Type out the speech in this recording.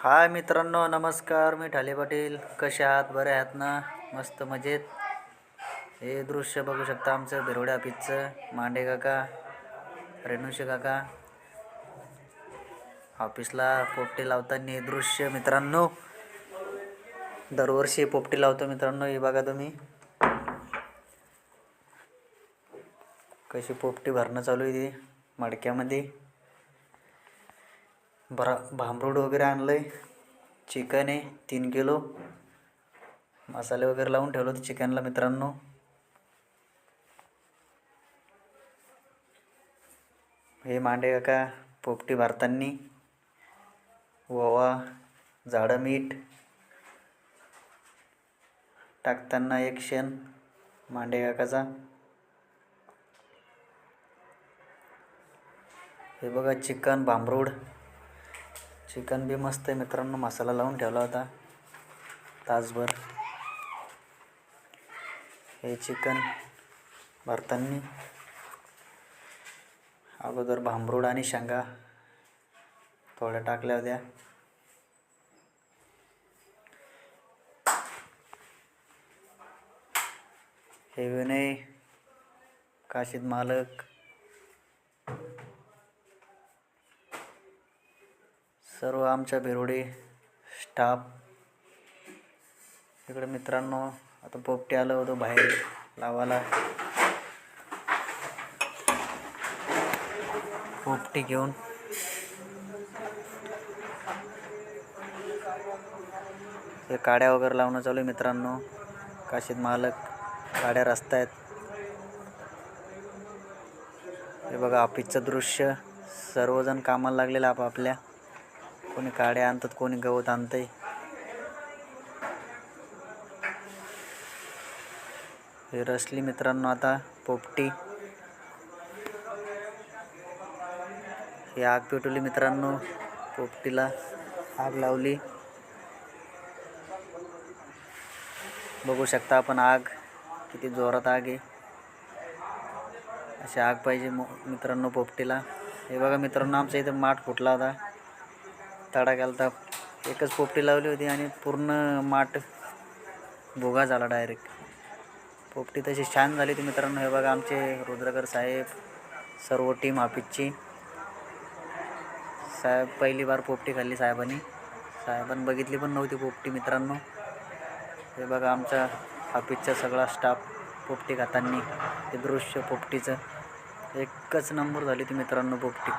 हाय मित्रांनो, नमस्कार. मी ठाले पाटील. कसे आहात? बरे आहात ना? मस्त मजेत. हे दृश्य बघू शकता आमचं बिरोडे ऑफिसचं. मांडे काका, रेणुशे काका ऑफिसला पोपटी लावताना हे दृश्य मित्रांनो. दरवर्षी पोपटी लावतो मित्रांनो. हे बघा तुम्ही कशी पोपटी भरणं चालू आहे ती मडक्यामध्ये. भांबरूड वगैरे आणलंय. चिकन आहे 3 किलो. मसाले वगैरे लावून ठेवलं होतं चिकनला मित्रांनो. हे मांडे काका पोपटी भरताना ओवा, जाडं मीठ टाकताना एक क्षण मांडे काकाचा. हे बघा चिकन भांबरूड. चिकन बी मस्त आहे मित्रांनो. मसाला लावून ठेवला होता तासभर. हे चिकन भरताना अगोदर भांबरूड आणि शेंगा थोड्या टाकल्या होत्या. हे विनय काशीद मालक, सर्व आमच्या बिरोडे स्टाफ. इकडे मित्रांनो आता पोपटी आलं होतं बाहेर लावायला. पोपटी घेऊन हे काड्या वगैरे लावणं चालू आहे मित्रांनो. काशीद मालक काड्या रचतायत. हे बघा ऑफिसचं दृश्य. सर्वजण कामाला लागलेलं आपापल्या. कोणी काड्या आणतात, कोणी गवत आणतंय. हे रचली मित्रांनो आता पोपटी. ही आग पेटवली मित्रांनो. पोपटीला आग लावली. बघू शकता आपण आग किती जोरात आग आहे. अशी आग पाहिजे मित्रांनो पोपटीला. हे बघा मित्रांनो आमच्या इथं माठ फुटला होता. तडा गेलता. एकच पोपटी लावली होती आणि पूर्ण माठ भुगा झाला डायरेक्ट. पोपटी तशी छान झाली होती मित्रांनो. हे बघा आमचे रुद्रकर साहेब, सर्व टीम ऑफिसची. साहेब पहिली बार पोपटी खाल्ली साहेबांनी बघितली पण नव्हती पोपटी मित्रांनो. हे बघा आमच्या ऑफिसचा सगळा स्टाफ पोपटी खाताना. हे दृश्य पोपटीचं एकच नंबर झाली ती मित्रांनो पोपटी.